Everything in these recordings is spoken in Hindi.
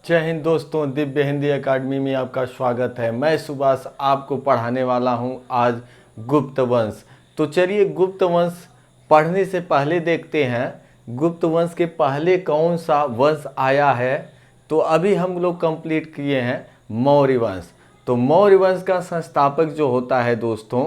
जय हिंद दोस्तों, दिव्य हिंदी एकेडमी में आपका स्वागत है। मैं सुभाष आपको पढ़ाने वाला हूं आज गुप्त वंश। तो चलिए गुप्त वंश पढ़ने से पहले देखते हैं गुप्त वंश के पहले कौन सा वंश आया है। तो अभी हम लोग कंप्लीट किए हैं मौर्य वंश। तो मौर्य वंश का संस्थापक जो होता है दोस्तों,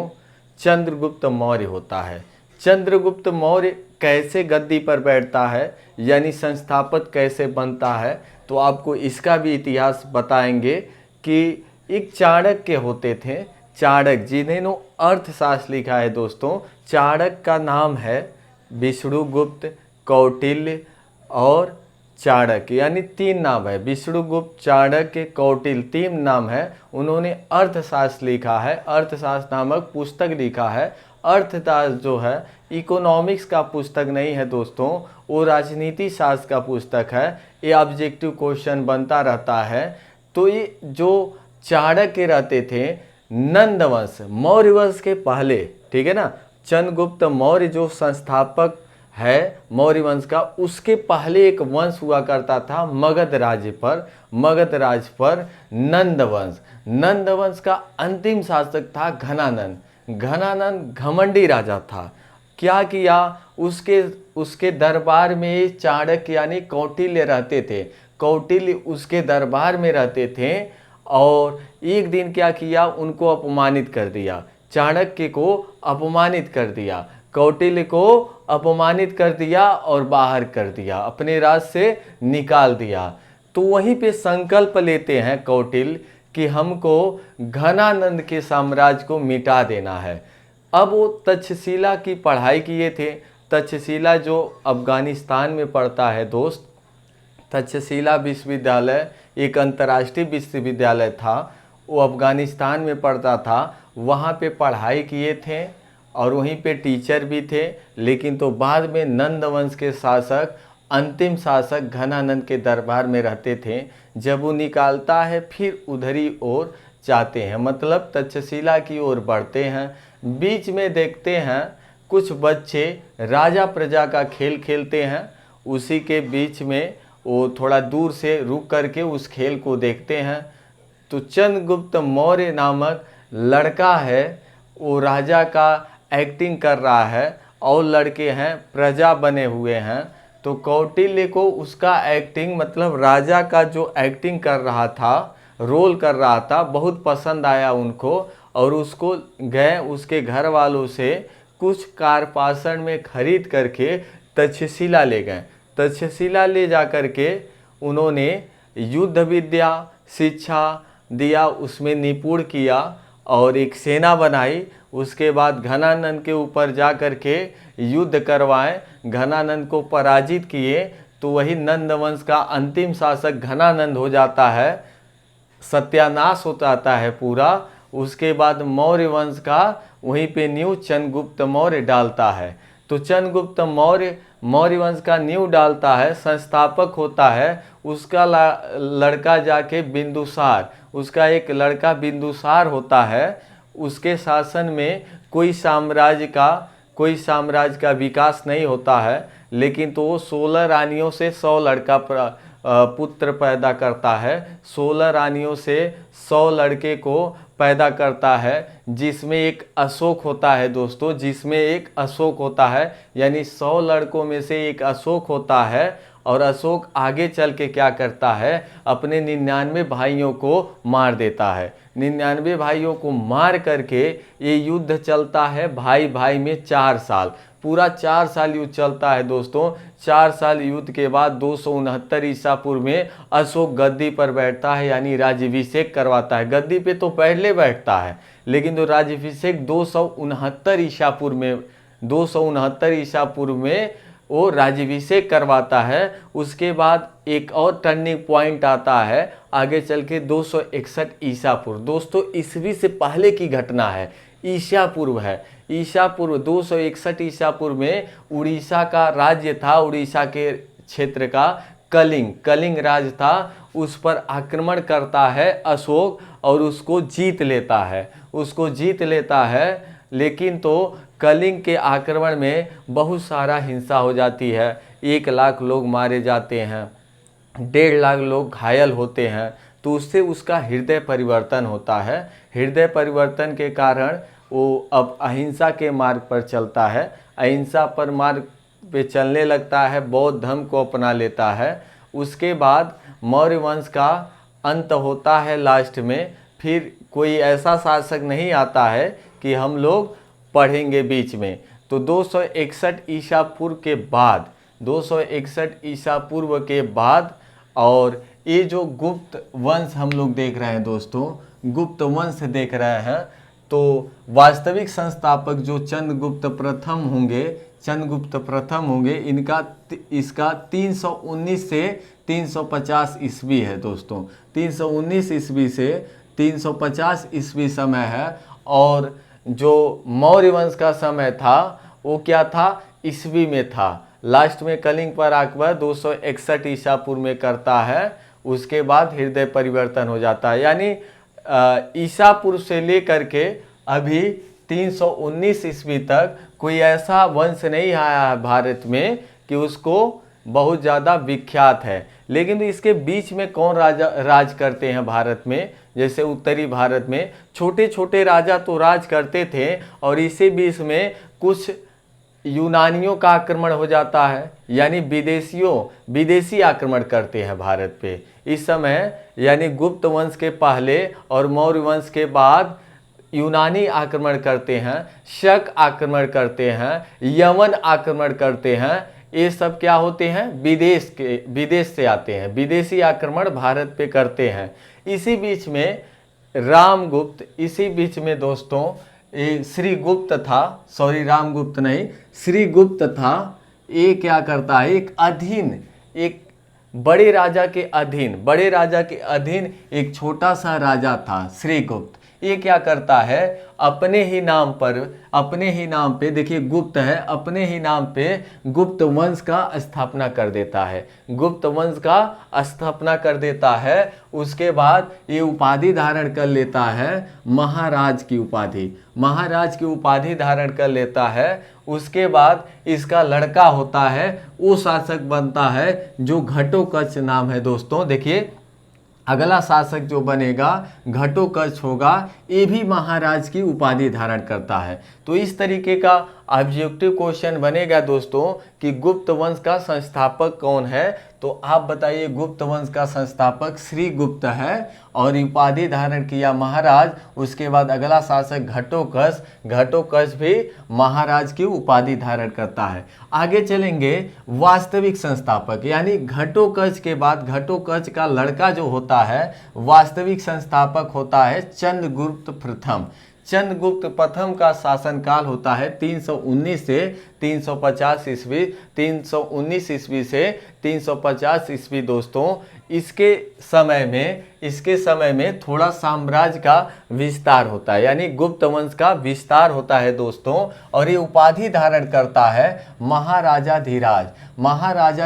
चंद्रगुप्त मौर्य होता है। चंद्रगुप्त मौर्य कैसे गद्दी पर बैठता है, यानी संस्थापक कैसे बनता है, तो आपको इसका भी इतिहास बताएंगे कि एक चाणक्य होते थे। चाणक्य जिन्होंने अर्थशास्त्र लिखा है दोस्तों, चाणक्य का नाम है विष्णुगुप्त, कौटिल्य और चाणक्य, यानी तीन नाम है। विष्णुगुप्त, चाणक्य, कौटिल्य तीन नाम है। उन्होंने अर्थशास्त्र लिखा है, अर्थशास्त्र नामक पुस्तक लिखा है। अर्थशास्त्र जो है इकोनॉमिक्स का पुस्तक नहीं है दोस्तों, वो राजनीति शास्त्र का पुस्तक है। ये ऑब्जेक्टिव क्वेश्चन बनता रहता है। तो ये जो चाणक्य रहते थे नंद वंश, मौर्य वंश के पहले, ठीक है ना। चंद्रगुप्त मौर्य जो संस्थापक है मौर्य वंश का, उसके पहले एक वंश हुआ करता था मगध राज्य पर। मगध राज्य पर नंद वंश, नंद वंश का अंतिम शासक था घनानंद। घनानंद घमंडी राजा था। क्या किया, उसके दरबार में चाणक्य यानी कौटिल्य रहते थे। कौटिल्य उसके दरबार में रहते थे और एक दिन क्या किया, उनको अपमानित कर दिया। चाणक्य को अपमानित कर दिया, कौटिल्य को अपमानित कर दिया और बाहर कर दिया, अपने राज से निकाल दिया। तो वहीं पे संकल्प लेते हैं कौटिल्य कि हमको घनानंद के साम्राज्य को मिटा देना है। अब वो तक्षशिला की पढ़ाई किए थे। तक्षशिला जो अफगानिस्तान में पड़ता है दोस्त, तक्षशिला विश्वविद्यालय एक अंतर्राष्ट्रीय विश्वविद्यालय था, वो अफगानिस्तान में पड़ता था। वहाँ पे पढ़ाई किए थे और वहीं पे टीचर भी थे। लेकिन तो बाद में नंद वंश के शासक, अंतिम शासक घनानंद के दरबार में रहते थे। जब वो निकालता है फिर उधरी ओर जाते हैं, मतलब तक्षशिला की ओर बढ़ते हैं। बीच में देखते हैं कुछ बच्चे राजा प्रजा का खेल खेलते हैं। उसी के बीच में वो थोड़ा दूर से रुक करके उस खेल को देखते हैं। तो चंद्रगुप्त मौर्य नामक लड़का है, वो राजा का एक्टिंग कर रहा है और लड़के हैं प्रजा बने हुए हैं। तो कौटिल्य को उसका एक्टिंग, मतलब राजा का जो एक्टिंग कर रहा था, रोल कर रहा था, बहुत पसंद आया उनको और उसको गए उसके घर वालों से कुछ कार्पासन में खरीद करके तक्षशिला ले गए। तक्षशिला ले जा करके उन्होंने युद्ध विद्या शिक्षा दिया, उसमें निपुण किया और एक सेना बनाई। उसके बाद घनानंद के ऊपर जा करके युद्ध करवाए, घनानंद को पराजित किए। तो वही नंद वंश का अंतिम शासक घनानंद हो जाता है, सत्यानाश हो जाता है पूरा। उसके बाद मौर्य वंश का वहीं पे न्यू चंद्रगुप्त मौर्य डालता है। तो चंद्रगुप्त मौर्य मौर्य वंश का न्यू डालता है, संस्थापक होता है। उसका लड़का जाके बिंदुसार, उसका एक लड़का बिंदुसार होता है। उसके शासन में कोई साम्राज्य का विकास नहीं होता है। लेकिन तो वो 16 रानियों से 100 लड़का पुत्र पैदा करता है। 16 रानियों से 100 लड़के को पैदा करता है, जिसमें एक अशोक होता है दोस्तों, जिसमें एक अशोक होता है, यानी 100 लड़कों में से एक अशोक होता है। और अशोक आगे चल के क्या करता है, अपने 99 भाइयों को मार देता है। 99 भाइयों को मार करके ये युद्ध चलता है भाई भाई में 4 साल, पूरा 4 साल युद्ध चलता है दोस्तों। 4 साल युद्ध के बाद 269 ईसा पूर्व में अशोक गद्दी पर बैठता है, यानी राज्याभिषेक करवाता है। गद्दी पे तो पहले बैठता है, लेकिन तो राज्याभिषेक 269 ईसा पूर्व में, 269 ईसा पूर्व में वो राज्याभिषेक करवाता है। उसके बाद एक और टर्निंग पॉइंट आता है आगे चल के 261 ईसा पूर्व। दोस्तों ईस्वी से पहले की घटना है, ईसा पूर्व है। ईसा पूर्व 261 ईसा पूर्व में उड़ीसा का राज्य था, उड़ीसा के क्षेत्र का कलिंग राज था। उस पर आक्रमण करता है अशोक और उसको जीत लेता है। लेकिन तो कलिंग के आक्रमण में बहुत सारा हिंसा हो जाती है, 1 लाख लोग मारे जाते हैं। 1.5 लाख लोग घायल होते हैं, तो उससे उसका हृदय परिवर्तन होता है। हृदय परिवर्तन के कारण वो अब अहिंसा के मार्ग पर चलता है, अहिंसा पर मार्ग पे चलने लगता है, बौद्ध धर्म को अपना लेता है। उसके बाद मौर्य वंश का अंत होता है लास्ट में। फिर कोई ऐसा शासक नहीं आता है कि हम लोग पढ़ेंगे बीच में। तो 261 ईसा पूर्व के बाद, 261 ईसा पूर्व के बाद, और ये जो गुप्त वंश हम लोग देख रहे हैं दोस्तों, गुप्त वंश देख रहे हैं, तो वास्तविक संस्थापक जो चंद्रगुप्त प्रथम होंगे, चंद्रगुप्त प्रथम होंगे, इसका 319 से 350 ईस्वी है दोस्तों। 319 ईस्वी से 350 ईस्वी समय है। और जो मौर्य वंश का समय था वो क्या था, ईस्वी में था। लास्ट में कलिंग पर अकबर 261 ईसा पूर्व में करता है, उसके बाद हृदय परिवर्तन हो जाता है। यानी ईसा पूर्व से लेकर के अभी 319 ईस्वी तक कोई ऐसा वंश नहीं आया है भारत में कि उसको बहुत ज़्यादा विख्यात है। लेकिन इसके बीच में कौन राज करते हैं भारत में, जैसे उत्तरी भारत में छोटे छोटे राजा तो राज करते थे, और इसी बीच में कुछ यूनानियों का आक्रमण हो जाता है, यानी विदेशी आक्रमण करते हैं भारत पे इस समय। यानी गुप्त वंश के पहले और मौर्य वंश के बाद यूनानी आक्रमण करते हैं, शक आक्रमण करते हैं, यमन आक्रमण करते हैं। ये सब क्या होते हैं, विदेश से आते हैं, विदेशी आक्रमण भारत पे करते हैं। इसी बीच में रामगुप्त, इसी बीच में दोस्तों श्रीगुप्त था, सॉरी रामगुप्त नहीं, श्रीगुप्त था। ये क्या करता है, एक बड़े राजा के अधीन एक छोटा सा राजा था श्रीगुप्त। ये क्या करता है, अपने ही नाम पे देखिए गुप्त है, अपने ही नाम पे गुप्त वंश का स्थापना कर देता है, गुप्त वंश का स्थापना कर देता है। उसके बाद ये उपाधि धारण कर लेता है, महाराज की उपाधि धारण कर लेता है। उसके बाद इसका लड़का होता है, वो शासक बनता है जो घटोत्कच नाम है दोस्तों। देखिए अगला शासक जो बनेगा घटोत्कच होगा, ये भी महाराज की उपाधि धारण करता है। तो इस तरीके का ऑब्जेक्टिव क्वेश्चन बनेगा दोस्तों कि गुप्त वंश का संस्थापक कौन है। तो आप बताइए, गुप्त वंश का संस्थापक श्रीगुप्त है और उपाधि धारण किया महाराज। उसके बाद अगला शासक घटोत्कच भी महाराज की उपाधि धारण करता है। आगे चलेंगे, वास्तविक संस्थापक यानी घटोत्कच के बाद घटोत्कच का लड़का जो होता है वास्तविक संस्थापक होता है चंद्रगुप्त प्रथम। चंद्रगुप्त प्रथम का शासनकाल होता है 319 से 350 ईस्वी, 319 ईस्वी से 350 ईस्वी दोस्तों। इसके समय में थोड़ा साम्राज्य का विस्तार होता है, यानी गुप्त वंश का विस्तार होता है दोस्तों। और ये उपाधि धारण करता है महाराजा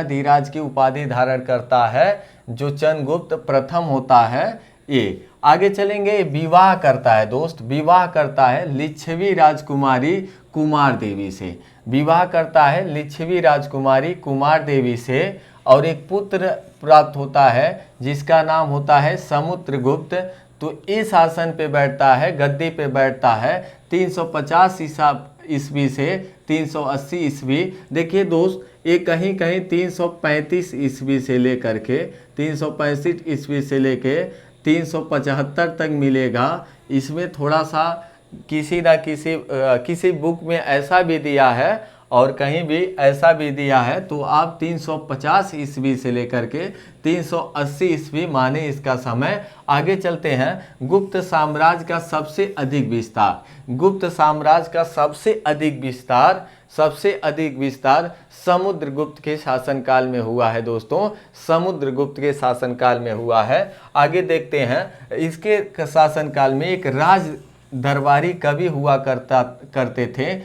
धीराज की उपाधि धारण करता है जो चंद्रगुप्त प्रथम होता है। ये आगे चलेंगे, विवाह करता है दोस्त, विवाह करता है लिच्छवी राजकुमारी कुमार देवी से, विवाह करता है लिच्छवी राजकुमारी कुमार देवी से। और एक पुत्र प्राप्त होता है जिसका नाम होता है समुद्रगुप्त। तो इस शासन पे बैठता है, गद्दी पे बैठता है 350 ईस्वी से 380 ईस्वी। देखिए दोस्त, ये कहीं 335 ईस्वी से लेकर के 365 ईस्वी से लेके 375 तक मिलेगा। इसमें थोड़ा सा किसी बुक में ऐसा भी दिया है और कहीं भी ऐसा भी दिया है, तो आप 350 ईस्वी से लेकर के 380 ईस्वी माने इसका समय। आगे चलते हैं, गुप्त साम्राज्य का सबसे अधिक विस्तार समुद्रगुप्त के शासनकाल में हुआ है दोस्तों, समुद्रगुप्त के शासनकाल में हुआ है। आगे देखते हैं, इसके शासनकाल में एक राज दरबारी कवि हुआ करते थे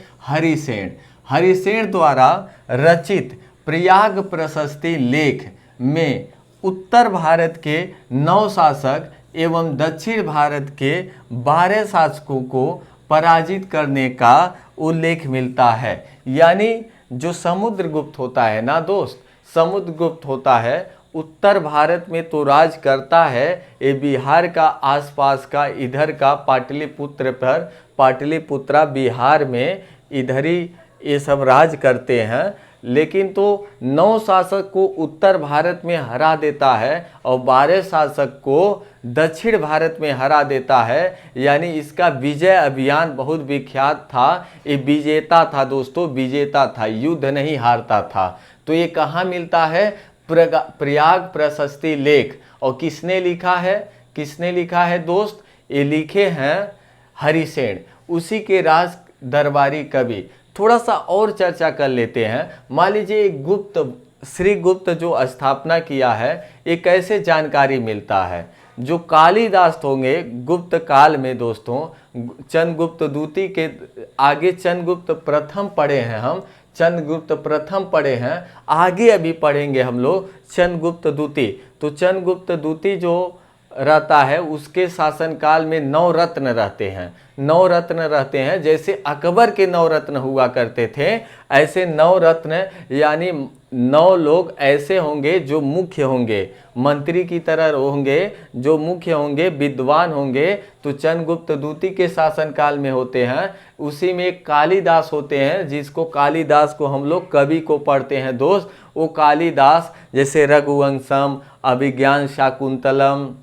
हरिसेन द्वारा रचित प्रयाग प्रशस्ति लेख में उत्तर भारत के 9 शासक एवं दक्षिण भारत के 12 शासकों को पराजित करने का उल्लेख मिलता है। यानी जो समुद्रगुप्त होता है ना दोस्त, समुद्रगुप्त होता है उत्तर भारत में तो राज करता है, ये बिहार का आसपास का इधर का पाटलिपुत्र पर, पाटलिपुत्रा बिहार में इधर ही ये सब राज करते हैं। लेकिन तो 9 शासक को उत्तर भारत में हरा देता है और 12 शासक को दक्षिण भारत में हरा देता है। यानी इसका विजय अभियान बहुत विख्यात था। ये विजेता था दोस्तों, विजेता था, युद्ध नहीं हारता था। तो ये कहाँ मिलता है? प्रयाग प्रशस्ति लेख। और किसने लिखा है? किसने लिखा है दोस्त? ये लिखे हैं हरिसेन, उसी के राज दरबारी कवि। थोड़ा सा और चर्चा कर लेते हैं। मान लीजिए श्री गुप्त जो स्थापना किया है, ये कैसे जानकारी मिलता है? जो कालिदास होंगे गुप्त काल में दोस्तों, चंद्रगुप्त द्वितीय के आगे चंद्रगुप्त प्रथम पढ़े हैं हम, चंद्रगुप्त प्रथम पढ़े हैं, आगे अभी पढ़ेंगे हम लोग चंद्रगुप्त द्वितीय। तो चंद्रगुप्त द्वितीय जो रहता है उसके शासनकाल में 9 रत्न रहते हैं, 9 रत्न रहते हैं। जैसे अकबर के 9 रत्न हुआ करते थे, ऐसे 9 रत्न यानी 9 लोग ऐसे होंगे जो मुख्य होंगे, मंत्री की तरह होंगे, जो मुख्य होंगे, विद्वान होंगे। तो चंद्रगुप्त द्वितीय के शासनकाल में होते हैं। उसी में एक कालिदास होते हैं, जिसको कालिदास को हम लोग कवि को पढ़ते हैं दोस्त। वो कालिदास जैसे रघुवंशम, अभिज्ञान शाकुंतलम,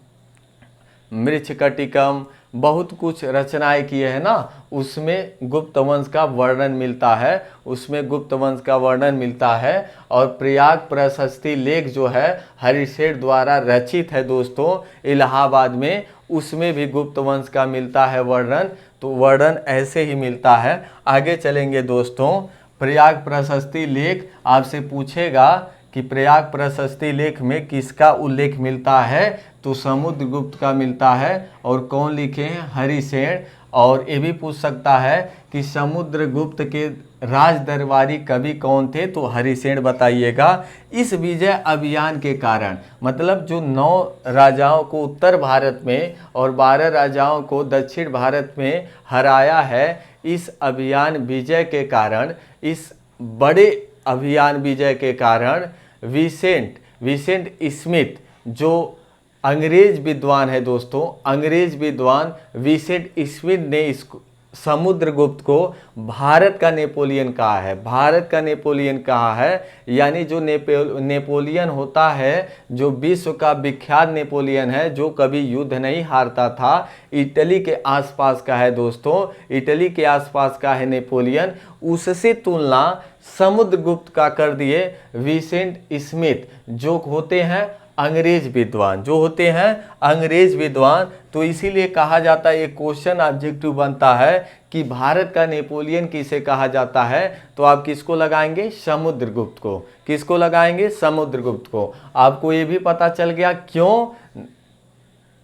मृच्छकटिकम, बहुत कुछ रचनाएं किए हैं ना, उसमें गुप्त वंश का वर्णन मिलता है, उसमें गुप्त वंश का वर्णन मिलता है। और प्रयाग प्रशस्ति लेख जो है हरिसेन द्वारा रचित है दोस्तों इलाहाबाद में, उसमें भी गुप्त वंश का मिलता है वर्णन। तो वर्णन ऐसे ही मिलता है। आगे चलेंगे दोस्तों। प्रयाग प्रशस्ति लेख आपसे पूछेगा कि प्रयाग प्रशस्ति लेख में किसका उल्लेख मिलता है? तो समुद्रगुप्त का मिलता है। और कौन लिखे हैं? हरिसेन। और ये भी पूछ सकता है कि समुद्रगुप्त के राज दरबारी कवि कौन थे? तो हरिसेन बताइएगा। इस विजय अभियान के कारण, मतलब जो 9 राजाओं को उत्तर भारत में और 12 राजाओं को दक्षिण भारत में हराया है, इस अभियान विजय के कारण, इस बड़े अभियान विजय के कारण विसेंट स्मिथ जो अंग्रेज विद्वान है दोस्तों, अंग्रेज विद्वान विसेंट स्मिथ ने इस समुद्रगुप्त को भारत का नेपोलियन कहा है, भारत का नेपोलियन कहा है। यानी जो नेपोलियन होता है, जो विश्व का विख्यात नेपोलियन है, जो कभी युद्ध नहीं हारता था, इटली के आसपास का है दोस्तों, इटली के आसपास का है नेपोलियन। उससे तुलना समुद्रगुप्त का कर दिए विसेंट स्मिथ, जो होते हैं अंग्रेज विद्वान, जो होते हैं अंग्रेज विद्वान। तो इसीलिए कहा जाता है, ये क्वेश्चन ऑब्जेक्टिव बनता है कि भारत का नेपोलियन किसे कहा जाता है? तो आप किसको लगाएंगे? समुद्रगुप्त को। किसको लगाएंगे? समुद्रगुप्त को। आपको ये भी पता चल गया क्यों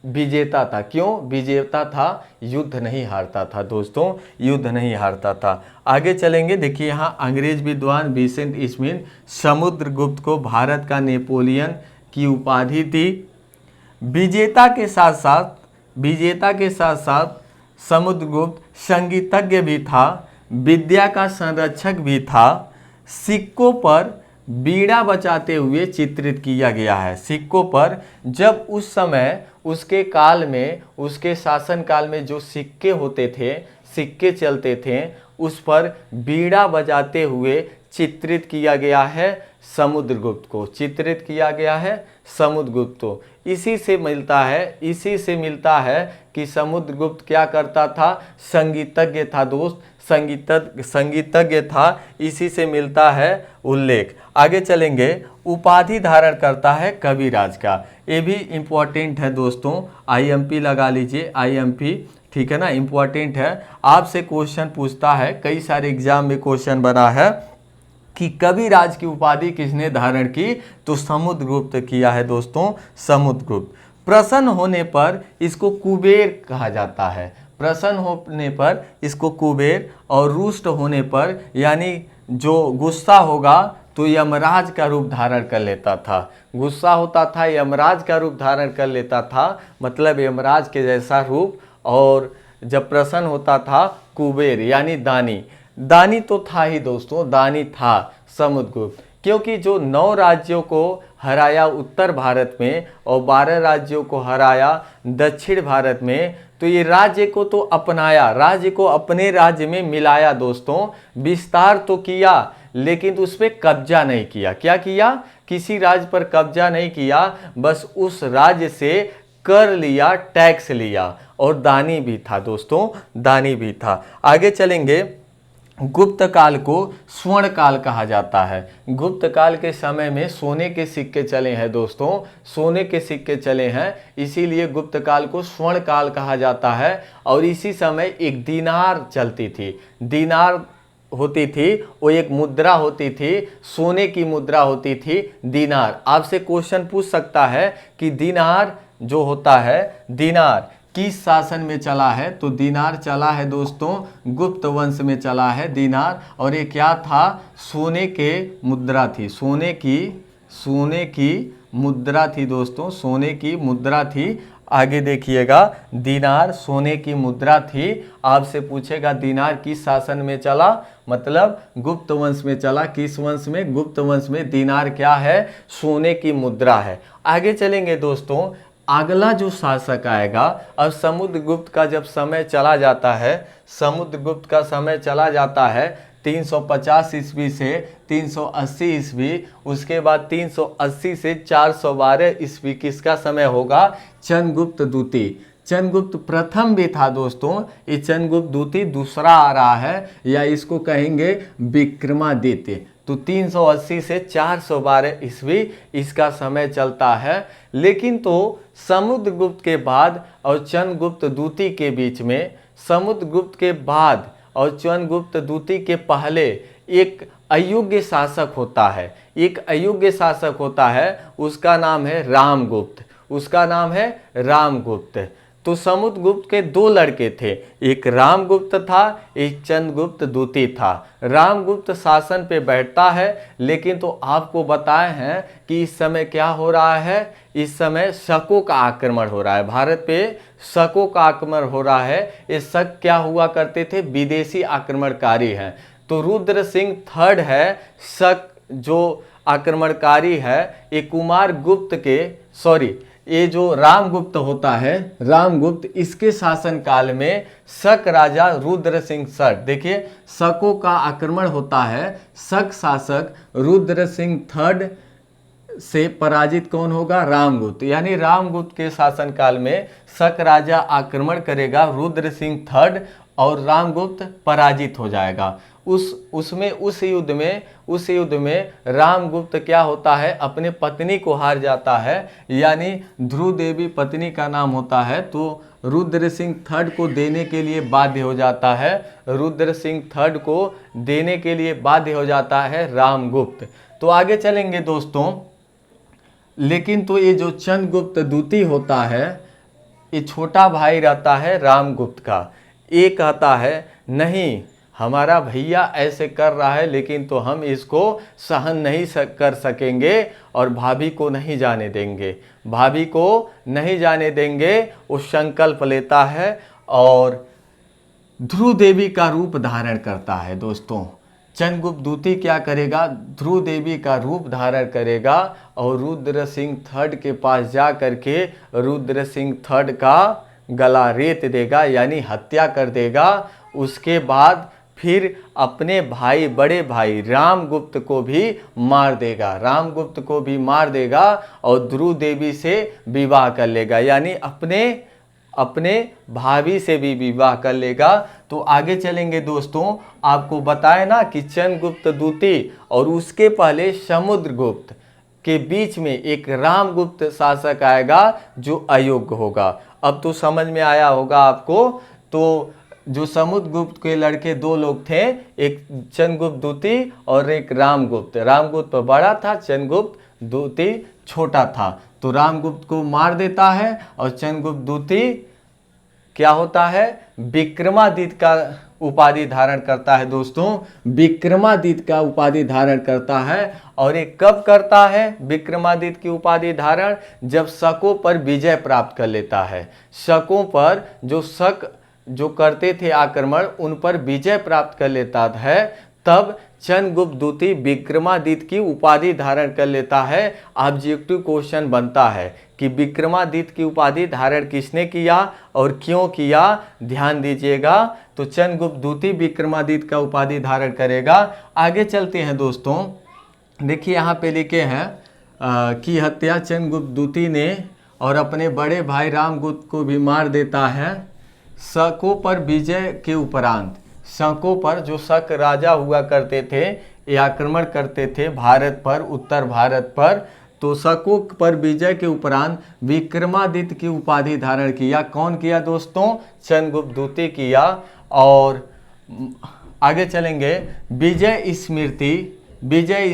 विजेता था, क्यों विजेता था, युद्ध नहीं हारता था दोस्तों, युद्ध नहीं हारता था। आगे चलेंगे। देखिए यहाँ अंग्रेज विद्वान विसेंट स्मिथ समुद्रगुप्त को भारत का नेपोलियन की उपाधि थी। विजेता के साथ साथ समुद्रगुप्त संगीतज्ञ भी था, विद्या का संरक्षक भी था। सिक्कों पर बीड़ा बजाते हुए चित्रित किया गया है। सिक्कों पर, जब उस समय उसके काल में, उसके शासन काल में जो सिक्के होते थे, सिक्के चलते थे, उस पर बीड़ा बजाते हुए चित्रित किया गया है समुद्रगुप्त को, चित्रित किया गया है समुद्रगुप्त को। इसी से मिलता है कि समुद्रगुप्त क्या करता था? संगीतज्ञ था दोस्त, संगीतज्ञ था। इसी से मिलता है उल्लेख। आगे चलेंगे। उपाधि धारण करता है कविराज का, ये भी इम्पोर्टेंट है दोस्तों, IMP लगा लीजिए, IMP, ठीक है ना, इम्पोर्टेंट है। आपसे क्वेश्चन पूछता है, कई सारे एग्जाम में क्वेश्चन बना है कि कविराज की उपाधि किसने धारण की? तो समुद्रगुप्त किया है दोस्तों, समुद्रगुप्त। प्रसन्न होने पर इसको कुबेर कहा जाता है, प्रसन्न होने पर इसको कुबेर, और रुष्ट होने पर यानी जो गुस्सा होगा तो यमराज का रूप धारण कर लेता था, गुस्सा होता था यमराज का रूप धारण कर लेता था, मतलब यमराज के जैसा रूप। और जब प्रसन्न होता था कुबेर यानी दानी, दानी तो था ही दोस्तों, दानी था समुद्रगुप्त। क्योंकि जो 9 राज्यों को हराया उत्तर भारत में और 12 राज्यों को हराया दक्षिण भारत में, तो ये राज्य को तो अपनाया, राज्य को अपने राज्य में मिलाया दोस्तों, विस्तार तो किया लेकिन उस पर कब्जा नहीं किया। क्या किया? किसी राज्य पर कब्जा नहीं किया, बस उस राज्य से कर लिया, टैक्स लिया, और दानी भी था दोस्तों, दानी भी था। आगे चलेंगे। गुप्त काल को स्वर्ण काल कहा जाता है। गुप्त काल के समय में सोने के सिक्के चले हैं दोस्तों, सोने के सिक्के चले हैं, इसीलिए गुप्त काल को स्वर्ण काल कहा जाता है। और इसी समय एक दीनार चलती थी, दीनार होती थी, वो एक मुद्रा होती थी, सोने की मुद्रा होती थी दीनार। आपसे क्वेश्चन पूछ सकता है कि दीनार जो होता है, दीनार किस शासन में चला है? तो दीनार चला है दोस्तों गुप्त वंश में चला है दीनार। और ये क्या था? सोने के मुद्रा थी, सोने की मुद्रा थी दोस्तों, सोने की मुद्रा थी। आगे देखिएगा, दीनार सोने की मुद्रा थी। आपसे पूछेगा दीनार किस शासन में चला, मतलब गुप्त वंश में चला। किस वंश में? गुप्त वंश में। दीनार क्या है? सोने की मुद्रा है। आगे चलेंगे दोस्तों, अगला जो शासक आएगा, अब समुद्रगुप्त का जब समय चला जाता है, समुद्रगुप्त का समय चला जाता है 350 ईस्वी से 380 ईस्वी, उसके बाद 380 से 412 ईस्वी किसका समय होगा? चंद्रगुप्त द्वितीय। चंद्रगुप्त प्रथम भी था दोस्तों, ये चंद्रगुप्त द्वितीय दूसरा आ रहा है, या इसको कहेंगे विक्रमादित्य। तो 380 से 412 ईस्वी इसका समय चलता है। लेकिन तो समुद्रगुप्त के बाद और चंद्रगुप्त द्वितीय के बीच में, समुद्रगुप्त के बाद और चंद्रगुप्त द्वितीय के पहले एक अयोग्य शासक होता है, एक अयोग्य शासक होता है, उसका नाम है रामगुप्त, उसका नाम है रामगुप्त। तो समुद्रगुप्त के 2 लड़के थे, एक रामगुप्त था, एक चंद्रगुप्त द्वितीय था। रामगुप्त शासन पे बैठता है, लेकिन तो आपको बताए हैं कि इस समय क्या हो रहा है? इस समय शकों का आक्रमण हो रहा है, भारत पे शकों का आक्रमण हो रहा है। ये शक क्या हुआ करते थे? विदेशी आक्रमणकारी हैं। तो रुद्र सिंह थर्ड है शक जो आक्रमणकारी है, ये कुमार गुप्त के, सॉरी, ये जो रामगुप्त होता है, रामगुप्त, इसके शासन काल में शक राजा रुद्र सिंह शक, देखिए शकों का आक्रमण होता है, शक शासक रुद्र सिंह थर्ड से पराजित कौन होगा? रामगुप्त। यानी रामगुप्त के शासन काल में शक राजा आक्रमण करेगा, रुद्र सिंह थर्ड, और रामगुप्त पराजित हो जाएगा। उस युद्ध में रामगुप्त क्या होता है? अपने पत्नी को हार जाता है, यानी ध्रुव देवी पत्नी का नाम होता है। तो रुद्र सिंह थर्ड को देने के लिए बाध्य हो जाता है, रुद्र सिंह थर्ड को देने के लिए बाध्य हो जाता है रामगुप्त। तो आगे चलेंगे दोस्तों। लेकिन तो ये जो चंद्रगुप्त द्वितीय होता है, ये छोटा भाई रहता है रामगुप्त का। ये कहता है नहीं, हमारा भैया ऐसे कर रहा है, लेकिन तो हम इसको सहन नहीं कर सकेंगे और भाभी को नहीं जाने देंगे, भाभी को नहीं जाने देंगे। वो संकल्प लेता है और ध्रुव देवी का रूप धारण करता है दोस्तों। चंद्रगुप्त द्वितीय क्या करेगा? ध्रुव देवी का रूप धारण करेगा और रुद्र सिंह थर्ड के पास जा करके रुद्र सिंह थर्ड का गला रेत देगा, यानी हत्या कर देगा। उसके बाद फिर अपने भाई, बड़े भाई रामगुप्त को भी मार देगा, रामगुप्त को भी मार देगा और ध्रुव देवी से विवाह कर लेगा, यानी अपने भाभी से भी विवाह कर लेगा। तो आगे चलेंगे दोस्तों। आपको बताए ना कि चंद्रगुप्त द्वितीय और उसके पहले समुद्रगुप्त के बीच में एक रामगुप्त शासक आएगा जो अयोग्य होगा। अब तो समझ में आया होगा आपको। तो जो समुद्रगुप्त के लड़के 2 लोग थे, एक चंद्रगुप्त द्वितीय और एक रामगुप्त। रामगुप्त बड़ा था, चंद्रगुप्त द्वितीय छोटा था। तो रामगुप्त को मार देता है और चंद्रगुप्त द्वितीय क्या होता है? विक्रमादित्य का उपाधि धारण करता है दोस्तों, विक्रमादित्य का उपाधि धारण करता है। और ये कब करता है विक्रमादित्य की उपाधि धारण? जब शकों पर विजय प्राप्त कर लेता है। शकों पर जो शक जो करते थे आक्रमण, उन पर विजय प्राप्त कर लेता है, तब चंद्रगुप्त द्वितीय विक्रमादित्य की उपाधि धारण कर लेता है। ऑब्जेक्टिव क्वेश्चन बनता है कि विक्रमादित्य की उपाधि धारण किसने किया और क्यों किया, ध्यान दीजिएगा। तो चंद्रगुप्त द्वितीय विक्रमादित्य का उपाधि धारण करेगा। आगे चलते हैं दोस्तों, देखिए यहाँ पे लिखे हैं कि हत्या चंद्रगुप्त द्वितीय ने और अपने बड़े भाई रामगुप्त को भी मार देता है। शकों पर विजय के उपरांत, शकों पर, जो शक राजा हुआ करते थे, ये आक्रमण करते थे भारत पर, उत्तर भारत पर, तो शकों पर विजय के उपरांत विक्रमादित्य की उपाधि धारण किया। कौन किया दोस्तों? चंद्रगुप्त द्वितीय किया। और आगे चलेंगे, विजय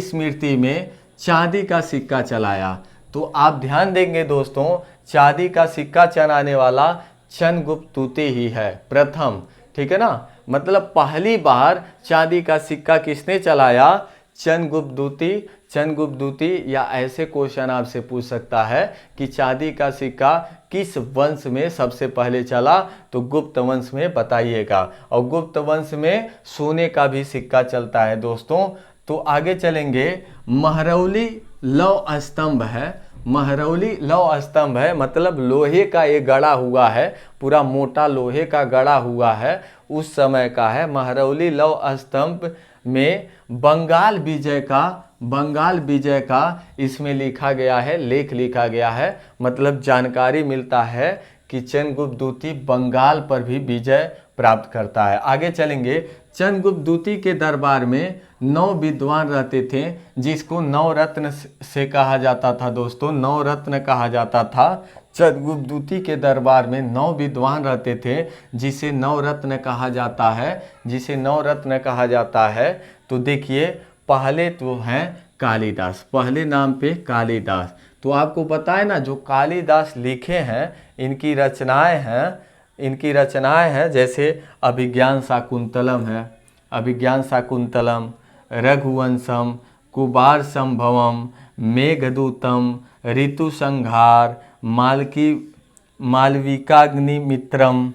स्मृति में चांदी का सिक्का चलाया। तो आप ध्यान देंगे दोस्तों, चांदी का सिक्का चलाने वाला चंद्रगुप्त द्वितीय ही है, प्रथम, ठीक है ना। मतलब पहली बार चांदी का सिक्का किसने चलाया? चंद्रगुप्त द्वितीय। चंद्रगुप्त द्वितीय, या ऐसे क्वेश्चन आपसे पूछ सकता है कि चांदी का सिक्का किस वंश में सबसे पहले चला? तो गुप्त वंश में बताइएगा। और गुप्त वंश में सोने का भी सिक्का चलता है दोस्तों। तो आगे चलेंगे, महरौली लौह स्तंभ है। महरौली लौह स्तंभ है, मतलब लोहे का ये गड़ा हुआ है, पूरा मोटा लोहे का गड़ा हुआ है, उस समय का है। महरौली लौह स्तंभ में बंगाल विजय का इसमें लिखा गया है, लेख लिखा गया है। मतलब जानकारी मिलता है कि चंद्रगुप्त द्वितीय बंगाल पर भी विजय प्राप्त करता है। आगे चलेंगे, चंद्रगुप्त द्वितीय के दरबार में 9 विद्वान रहते थे, जिसको नवरत्न से कहा जाता था दोस्तों, नवरत्न कहा जाता था। चंद्रगुप्त द्वितीय के दरबार में 9 विद्वान रहते थे, जिसे नवरत्न कहा जाता है, तो देखिए, पहले तो हैं कालिदास, पहले नाम पे कालिदास। तो आपको पता है ना, जो कालिदास लिखे हैं, इनकी रचनाएं हैं, जैसे अभिज्ञान शाकुंतलम, रघुवंशम, कुमार संभवम, मेघदूतम, ऋतुसंहार, मालविकाग्निमित्रम,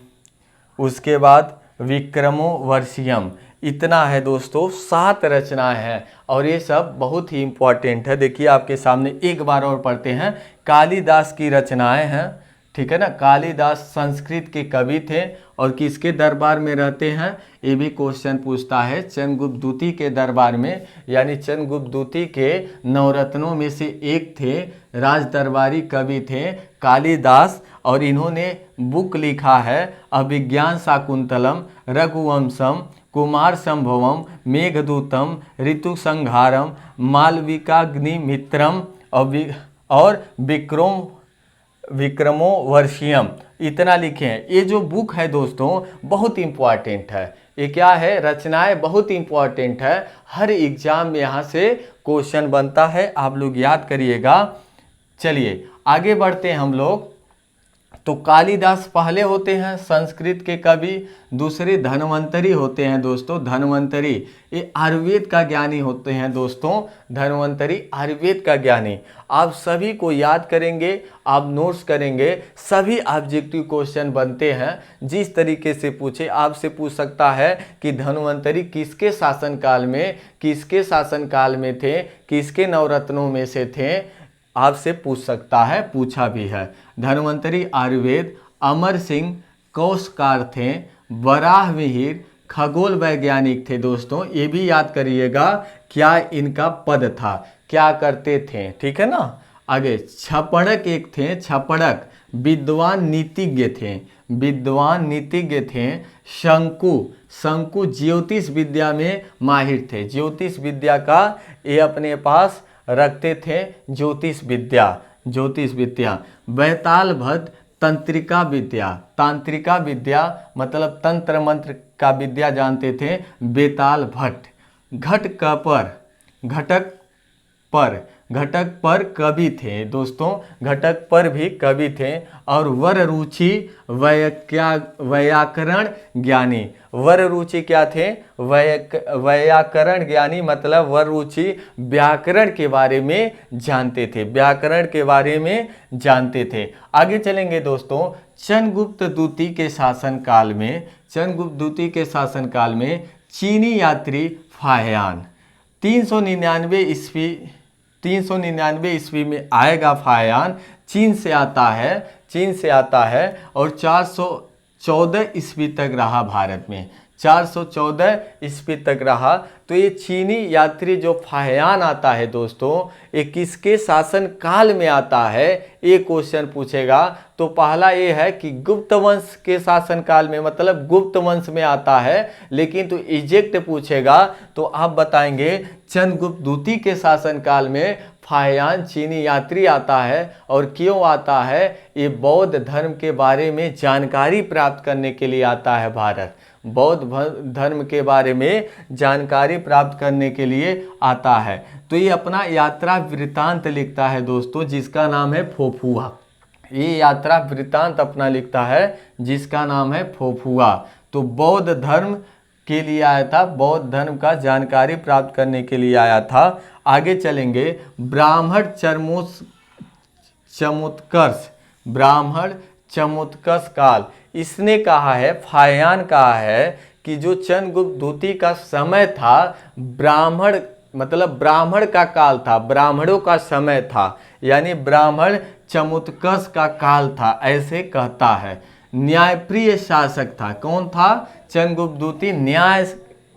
उसके बाद विक्रमोर्वशीयम। इतना है दोस्तों, 7 रचनाएं हैं और ये सब बहुत ही इम्पोर्टेंट है। देखिए आपके सामने एक बार और पढ़ते हैं, कालिदास की रचनाएं हैं, ठीक है ना। कालिदास संस्कृत के कवि थे और किसके दरबार में रहते हैं, ये भी क्वेश्चन पूछता है। चंद्रगुप्त द्वितीय के दरबार में, यानी चंद्रगुप्त द्वितीय के नवरत्नों में से एक थे, राज दरबारी कवि थे कालिदास, और इन्होंने बुक लिखा है अभिज्ञान शाकुंतलम, रघुवंशम, कुमार संभवम, मेघदूतम, ऋतुसंहारम, मालविकाग्निमित्रम और विक्रमोर्वशीयम। इतना लिखे हैं। ये जो बुक है दोस्तों बहुत इंपॉर्टेंट है। ये क्या है? रचनाएं बहुत इंपॉर्टेंट है, हर एग्जाम में यहाँ से क्वेश्चन बनता है, आप लोग याद करिएगा। चलिए आगे बढ़ते हैं हम लोग। तो कालिदास पहले होते हैं संस्कृत के कवि, दूसरे धन्वंतरी होते हैं दोस्तों, धन्वंतरी ये आयुर्वेद का ज्ञानी होते हैं दोस्तों, धन्वंतरी आयुर्वेद का ज्ञानी। आप सभी को याद करेंगे, आप नोट्स करेंगे, सभी ऑब्जेक्टिव क्वेश्चन बनते हैं। जिस तरीके से पूछे, आपसे पूछ सकता है कि धन्वंतरी किसके शासनकाल में थे, किसके नवरत्नों में से थे, आपसे पूछ सकता है, पूछा भी है। धन्वंतरी आयुर्वेद, अमर सिंह कोशकार थे, वराह मिहिर खगोल वैज्ञानिक थे दोस्तों, ये भी याद करिएगा क्या इनका पद था, क्या करते थे, ठीक है ना। आगे छपड़क एक थे, छपड़क विद्वान नीतिज्ञ थे। शंकु ज्योतिष विद्या में माहिर थे, ज्योतिष विद्या का ये अपने पास रखते थे, ज्योतिष विद्या। बैताल भट्ट तांत्रिका विद्या मतलब तंत्र मंत्र का विद्या जानते थे, बेताल भट्ट। घटक पर कवि थे दोस्तों, घटक पर भी कवि थे। और वररुचि व्याकरण ज्ञानी, वररुचि क्या थे? व्याकरण ज्ञानी, मतलब वररुचि व्याकरण के बारे में जानते थे, आगे चलेंगे दोस्तों। चंद्रगुप्त द्वितीय के शासनकाल में चीनी यात्री 399 ईस्वी में आएगा फाहियान, चीन से आता है और 414 ईस्वी तक रहा भारत में, 414 ईस्वी तक रहा। तो ये चीनी यात्री जो फाहियान आता है दोस्तों, ये किसके शासन काल में आता है, ये क्वेश्चन पूछेगा। तो पहला ये है कि गुप्त वंश के शासन काल में, मतलब गुप्त वंश में आता है। लेकिन तो एग्जैक्ट पूछेगा तो आप बताएंगे चंद्रगुप्त द्वितीय के शासन काल में फाहियान चीनी यात्री आता है। और क्यों आता है, ये बौद्ध धर्म के बारे में जानकारी प्राप्त करने के लिए आता है भारत, बौद्ध धर्म के बारे में जानकारी प्राप्त करने के लिए आता है। तो ये अपना यात्रा वृत्तांत लिखता है दोस्तों, जिसका नाम है फोफुआ। ये यात्रा वृत्तांत अपना लिखता है जिसका नाम है फोफुआ। तो बौद्ध धर्म के लिए आया था, बौद्ध धर्म का जानकारी प्राप्त करने के लिए आया था। आगे चलेंगे, ब्राह्मण चमोत्कर्ष काल, इसने कहा है, फाहियान कहा है कि जो चंद्रगुप्त द्वितीय का समय था, ब्राह्मण मतलब ब्राह्मण का काल था, ब्राह्मणों का समय था, यानी ब्राह्मण चमोत्कर्ष का काल था, ऐसे कहता है। न्यायप्रिय शासक था, कौन था, चंद्रगुप्त द्वितीय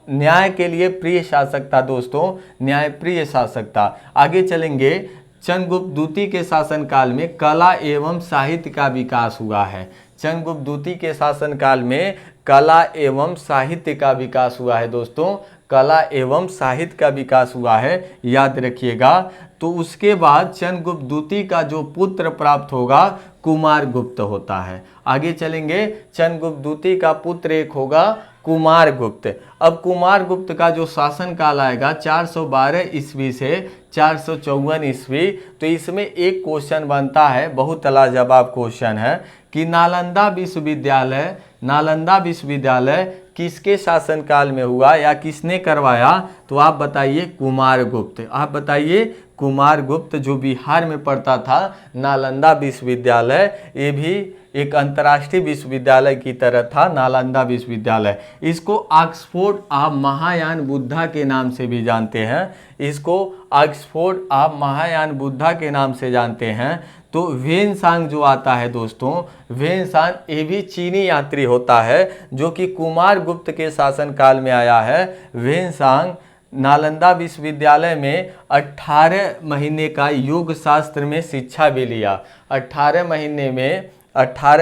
न्याय के लिए प्रिय शासक था दोस्तों, न्यायप्रिय शासक था। आगे चलेंगे, चंद्रगुप्त द्वितीय के शासनकाल में कला एवं साहित्य का विकास हुआ है। चंद्रगुप्त द्वितीय के शासनकाल में कला एवं साहित्य का विकास हुआ है दोस्तों, कला एवं साहित्य का विकास हुआ है, याद रखिएगा। तो उसके बाद चंद्रगुप्त द्वितीय का जो पुत्र प्राप्त होगा कुमारगुप्त होता है। आगे चलेंगे, चंद्रगुप्त द्वितीय का पुत्र एक होगा कुमारगुप्त। अब कुमारगुप्त का जो शासन काल आएगा 412 ईस्वी से 454 ईस्वी। तो इसमें एक क्वेश्चन बनता है, बहुत लाजवाब क्वेश्चन है कि नालंदा विश्वविद्यालय किसके शासनकाल में हुआ या किसने करवाया। तो आप बताइए कुमारगुप्त, आप बताइए कुमारगुप्त, जो बिहार में पढ़ता था, नालंदा विश्वविद्यालय, ये भी एक अंतर्राष्ट्रीय विश्वविद्यालय की तरह था नालंदा विश्वविद्यालय। इसको ऑक्सफोर्ड ऑफ महायान बुद्धा के नाम से भी जानते हैं, इसको ऑक्सफोर्ड ऑफ महायान बुद्धा के नाम से जानते हैं। तो वेनसांग जो आता है दोस्तों, वेनसांग ये भी चीनी यात्री होता है जो कि कुमारगुप्त के शासनकाल में आया है। वेनसांग नालंदा विश्वविद्यालय में 18 महीने का योग शास्त्र में शिक्षा भी लिया, 18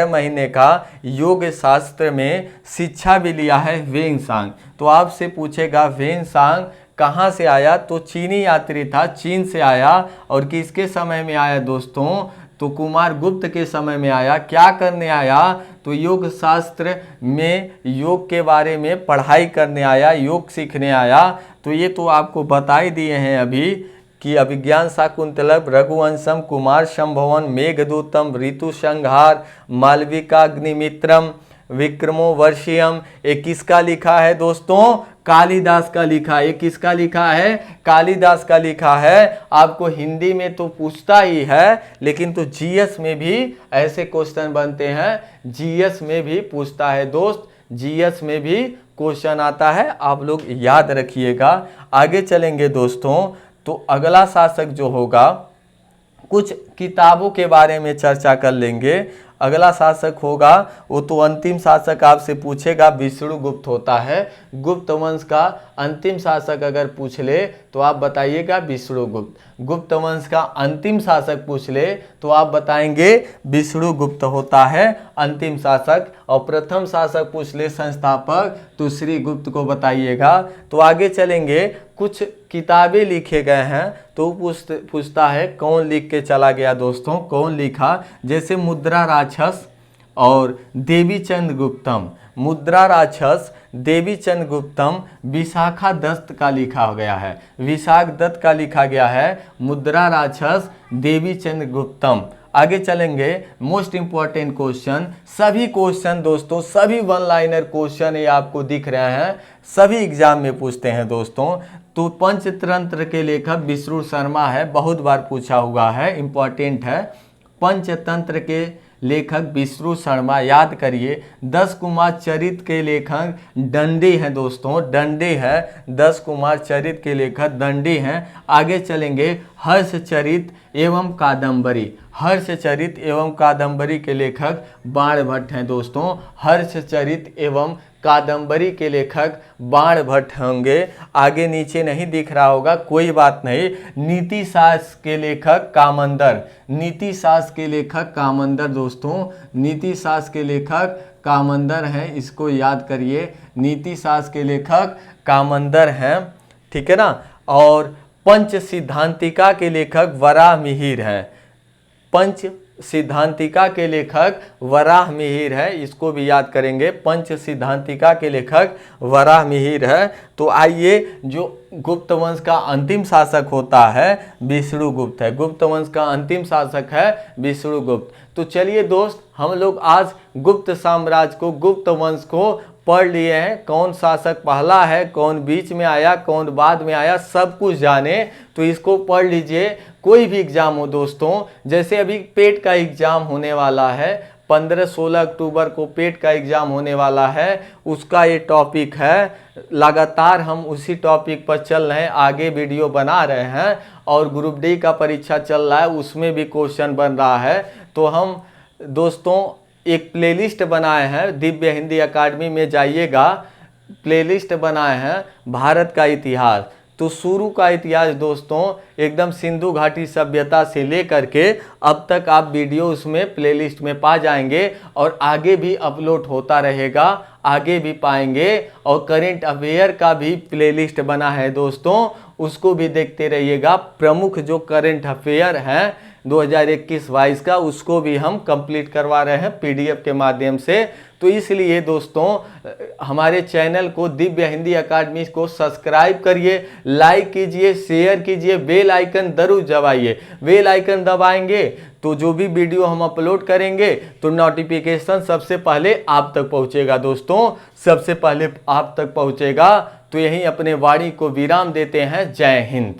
महीने का योग शास्त्र में शिक्षा भी लिया है वेनसांग। तो आपसे पूछेगा वेनसांग कहाँ से आया, तो चीनी यात्री था, चीन से आया। और किसके समय में आया दोस्तों, तो कुमारगुप्त के समय में आया। क्या करने आया, तो योग शास्त्र में योग के बारे में पढ़ाई करने आया, योग सीखने आया। तो ये तो आपको बता ही दिए हैं अभी कि अभिज्ञान शाकुंतलम, रघुवंशम, कुमार संभवम, मेघदूतम, ऋतु संहार, मालविका अग्निमित्रम, विक्रमो वर्षियम, ये किसका लिखा है दोस्तों, कालिदास का लिखा है। ये किसका लिखा है, कालिदास का लिखा है। आपको हिंदी में तो पूछता ही है, लेकिन तो जीएस में भी ऐसे क्वेश्चन बनते हैं, जीएस में भी पूछता है दोस्त, जीएस में भी क्वेश्चन आता है, आप लोग याद रखिएगा। आगे चलेंगे दोस्तों, तो अगला शासक जो होगा, कुछ किताबों के बारे में चर्चा कर लेंगे। अगला शासक होगा वो तो अंतिम शासक आपसे पूछेगा, विष्णुगुप्त होता है। गुप्त वंश का अंतिम शासक अगर पूछ ले तो आप बताइएगा विष्णुगुप्त। गुप्त वंश का अंतिम शासक पूछ ले तो आप बताएंगे विष्णुगुप्त होता है अंतिम शासक। और प्रथम शासक पूछ ले संस्थापक तो श्रीगुप्त को बताइएगा। तो आगे चलेंगे, कुछ किताबें लिखे गए हैं तो पूछता है कौन लिख के चला गया दोस्तों, कौन लिखा। जैसे मुद्रा राक्षस और देवी चंद्र गुप्तम, मुद्रा राक्षस देवी चंद्र गुप्तम विशाखा दत्त का लिखा गया है, विशाख दत्त का लिखा गया है मुद्रा राक्षस देवी चंद्र गुप्तम। आगे चलेंगे, मोस्ट इंपॉर्टेंट क्वेश्चन, सभी क्वेश्चन दोस्तों, सभी वन लाइनर क्वेश्चन ये आपको दिख रहे हैं, सभी एग्जाम में पूछते हैं दोस्तों। तो पंचतंत्र के लेखक विष्णु शर्मा है, बहुत बार पूछा हुआ है, इंपॉर्टेंट है। पंचतंत्र के लेखक विष्णु शर्मा, याद करिए। 10 कुमार चरित्र के लेखक दंडी हैं दोस्तों, दंडी है। 10 कुमार चरित्र के लेखक दंडी हैं। आगे चलेंगे, हर्ष चरित्र एवं कादंबरी, हर्ष चरित्र एवं कादंबरी के लेखक बाणभट्ट हैं दोस्तों। हर्ष चरित्र एवं कादंबरी के लेखक बाणभट्ट होंगे। आगे नीचे नहीं दिख रहा होगा, कोई बात नहीं। नीति शास्त्र के लेखक कामंदर, नीति शास्त्र के लेखक कामंदर दोस्तों, नीति शास्त्र के लेखक कामंदर हैं, इसको याद करिए। नीति शास्त्र के लेखक कामंदर हैं, ठीक है ना। और पंच सिद्धांतिका के लेखक वराह मिहिर हैं। पंच सिद्धांतिका के लेखक वराह मिहिर है, इसको भी याद करेंगे। पंच सिद्धांतिका के लेखक वराह मिहिर है। तो आइए, जो गुप्त वंश का अंतिम शासक होता है विष्णुगुप्त है। गुप्त वंश का अंतिम शासक है विष्णुगुप्त। तो चलिए दोस्त, हम लोग आज गुप्त साम्राज्य को, गुप्त वंश को पढ़ लिए हैं। कौन शासक पहला है, कौन बीच में आया, कौन बाद में आया, सब कुछ जाने। तो इसको पढ़ लीजिए। कोई भी एग्जाम हो दोस्तों, जैसे अभी पेट का एग्जाम होने वाला है, 15-16 अक्टूबर को पेट का एग्जाम होने वाला है, उसका ये टॉपिक है। लगातार हम उसी टॉपिक पर चल रहे हैं, आगे वीडियो बना रहे हैं। और ग्रुप डी का परीक्षा चल रहा है, उसमें भी क्वेश्चन बन रहा है। तो हम दोस्तों एक प्लेलिस्ट बनाए हैं, दिव्य हिंदी अकादमी में जाइएगा, प्लेलिस्ट बनाए हैं भारत का इतिहास। तो शुरू का इतिहास दोस्तों एकदम सिंधु घाटी सभ्यता से लेकर के अब तक आप वीडियो उसमें प्लेलिस्ट में पा जाएंगे। और आगे भी अपलोड होता रहेगा, आगे भी पाएंगे। और करेंट अफेयर का भी प्लेलिस्ट बना है दोस्तों, उसको भी देखते रहिएगा। प्रमुख जो करेंट अफेयर हैं 2021-22 का, उसको भी हम कंप्लीट करवा रहे हैं पीडीएफ के माध्यम से। तो इसलिए दोस्तों हमारे चैनल को, दिव्य हिंदी अकादमी को सब्सक्राइब करिए, लाइक कीजिए, शेयर कीजिए, बेल आइकन जरूर दबाइए। बेल आइकन दबाएंगे तो जो भी वीडियो हम अपलोड करेंगे तो नोटिफिकेशन सबसे पहले आप तक पहुंचेगा दोस्तों, सबसे पहले आप तक पहुंचेगा। तो यहीं अपने वाणी को विराम देते हैं। जय हिंद।